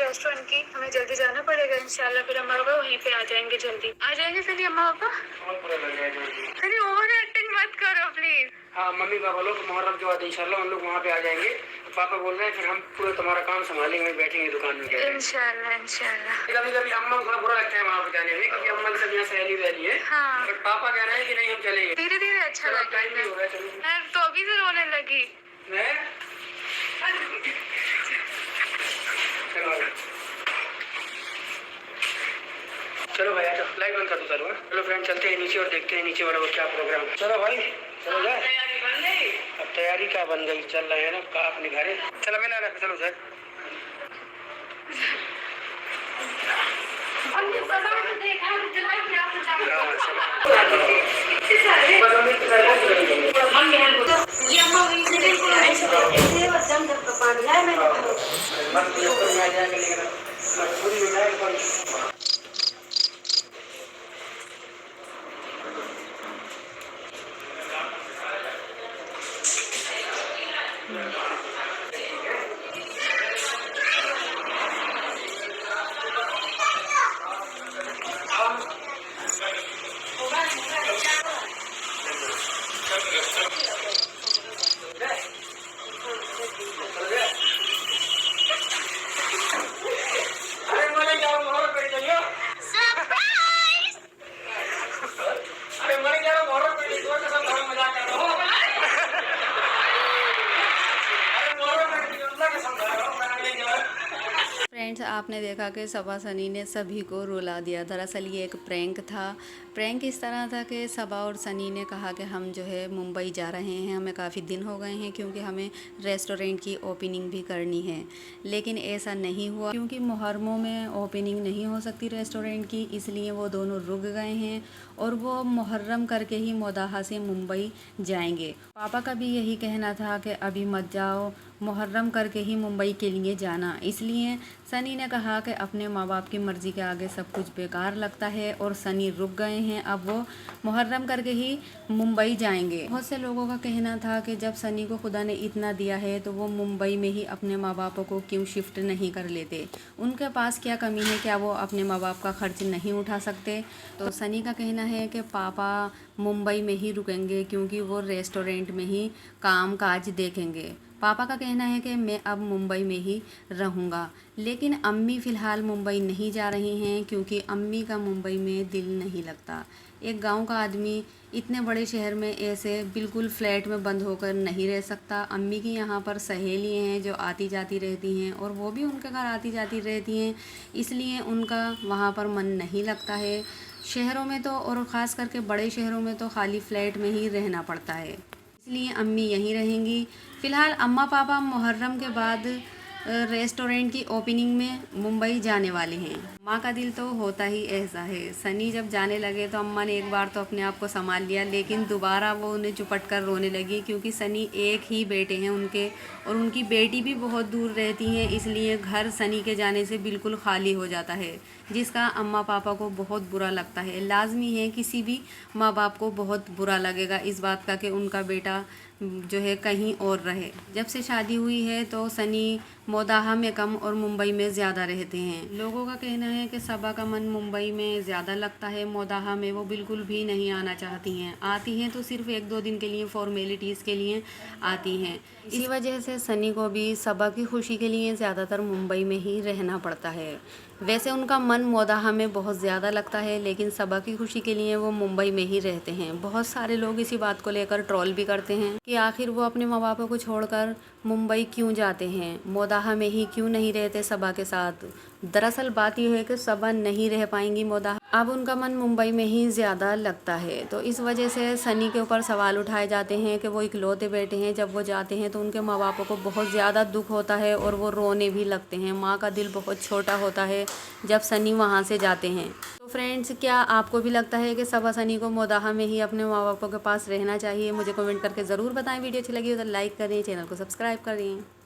Restaurant की, हमें जल्दी जाना पड़ेगा इंशाल्लाह। फिर अम्मा पापा वहीं पे आ जाएंगे, जल्दी आ जाएंगे। फिर अम्मा पापा फिर ओवर एक्टिंग मत करो प्लीज। हाँ, मम्मी पापा लोग मुहर्रम जो आते इंशाल्लाह उन लोग वहाँ पे आ जाएंगे। पापा बोल रहे हैं फिर हम पूरा तुम्हारा काम संभालेंगे, बैठेंगे दुकान में इंशाल्लाह इंशाल्लाह। कभी कभी अम्मा को थोड़ा बुरा लगता है वहाँ पे जाने में, क्योंकि अम्मा की सब यहाँ सहेली वहली है। हाँ, बट पापा कह रहे हैं कि नहीं हम चलेंगे, धीरे धीरे अच्छा लगेगा। तो अभी से रोने लगी। चलो भाई आ जाओ, लाइट बंद कर दो चलो। चलो फ्रेंड चलते हैं नीचे और देखते हैं नीचे वाला वो क्या प्रोग्राम। चलो भाई चलो जाए। तैयारी बन गई? अब तैयारी क्या बन गई, चल रहे हैं ना का अपने घर। चलो मिला ना, चलो सर। फ्रेंड्स, आपने देखा कि सबा सनी ने सभी को रुला दिया। दरअसल ये एक प्रैंक था। प्रैंक इस तरह था कि सबा और सनी ने कहा कि हम जो है मुंबई जा रहे हैं, हमें काफ़ी दिन हो गए हैं क्योंकि हमें रेस्टोरेंट की ओपनिंग भी करनी है। लेकिन ऐसा नहीं हुआ क्योंकि मुहर्रमों में ओपनिंग नहीं हो सकती रेस्टोरेंट की, इसलिए वो दोनों रुक गए हैं और वो मुहर्रम करके ही मोदाहा से मुंबई जाएंगे। पापा का भी यही कहना था कि अभी मत जाओ, मुहर्रम करके ही मुंबई के लिए जाना। इसलिए सनी ने कहा कि अपने माँ बाप की मर्ज़ी के आगे सब कुछ बेकार लगता है और सनी रुक गए हैं, अब वो मुहर्रम करके ही मुंबई जाएंगे। बहुत से लोगों का कहना था कि जब सनी को खुदा ने इतना दिया है तो वो मुंबई में ही अपने माँ बापों को क्यों शिफ्ट नहीं कर लेते, उनके पास क्या कमी है, क्या वो अपने माँ बाप का खर्च नहीं उठा सकते। तो सनी का कहना है कि पापा मुंबई में ही रुकेंगे क्योंकि वो रेस्टोरेंट में ही काम काज देखेंगे। पापा का कहना है कि मैं अब मुंबई में ही रहूँगा, लेकिन अम्मी फ़िलहाल मुंबई नहीं जा रही हैं क्योंकि अम्मी का मुंबई में दिल नहीं लगता। एक गांव का आदमी इतने बड़े शहर में ऐसे बिल्कुल फ्लैट में बंद होकर नहीं रह सकता। अम्मी की यहाँ पर सहेलियाँ हैं जो आती जाती रहती हैं और वो भी उनके घर आती जाती रहती हैं, इसलिए उनका वहाँ पर मन नहीं लगता है। शहरों में तो और ख़ास करके बड़े शहरों में तो खाली फ्लैट में ही रहना पड़ता है, इसलिए अम्मी यहीं रहेंगी। फ़िलहाल अम्मा पापा मुहर्रम के बाद रेस्टोरेंट की ओपनिंग में मुंबई जाने वाले हैं। माँ का दिल तो होता ही ऐसा है। सनी जब जाने लगे तो अम्मा ने एक बार तो अपने आप को संभाल लिया, लेकिन दोबारा वो उन्हें चुपट कर रोने लगी क्योंकि सनी एक ही बेटे हैं उनके और उनकी बेटी भी बहुत दूर रहती है, इसलिए घर सनी के जाने से बिल्कुल खाली हो जाता है, जिसका अम्मा पापा को बहुत बुरा लगता है। लाजमी है किसी भी माँ बाप को बहुत बुरा लगेगा इस बात का कि उनका बेटा जो है कहीं और रहे। जब से शादी हुई है तो सनी मोदाहा में कम और मुंबई में ज़्यादा रहते हैं। लोगों का कहना है कि सबा का मन मुंबई में ज़्यादा लगता है, मोदाहा में वो बिल्कुल भी नहीं आना चाहती हैं। आती हैं तो सिर्फ 1-2 दिन के लिए फॉर्मेलिटीज़ के लिए आती हैं। इसी वजह से सनी को भी सबा की खुशी के लिए ज़्यादातर मुंबई में ही रहना पड़ता है। वैसे उनका मन मोदाहा में बहुत ज़्यादा लगता है, लेकिन सबा की खुशी के लिए वो मुंबई में ही रहते हैं। बहुत सारे लोग इसी बात को लेकर ट्रोल भी करते हैं कि आखिर वो अपने माँ बापों को छोड़कर मुंबई क्यों जाते हैं, मोदाहा में ही क्यों नहीं रहते सबा के साथ। दरअसल बात यह है कि सबा नहीं रह पाएंगी मोदाहा, अब उनका मन मुंबई में ही ज़्यादा लगता है। तो इस वजह से सनी के ऊपर सवाल उठाए जाते हैं कि वो इकलौते बेटे हैं, जब वो जाते हैं तो उनके माँ बापों को बहुत ज़्यादा दुख होता है और वो रोने भी लगते हैं। माँ का दिल बहुत छोटा होता है जब सनी वहाँ से जाते हैं। तो फ्रेंड्स, क्या आपको भी लगता है कि सबा सनी को मोदाहा में ही अपने माँ बापों के पास रहना चाहिए? मुझे कमेंट करके ज़रूर बताएं। वीडियो अच्छी लगी हो तो लाइक करें, चैनल को सब्सक्राइब करें।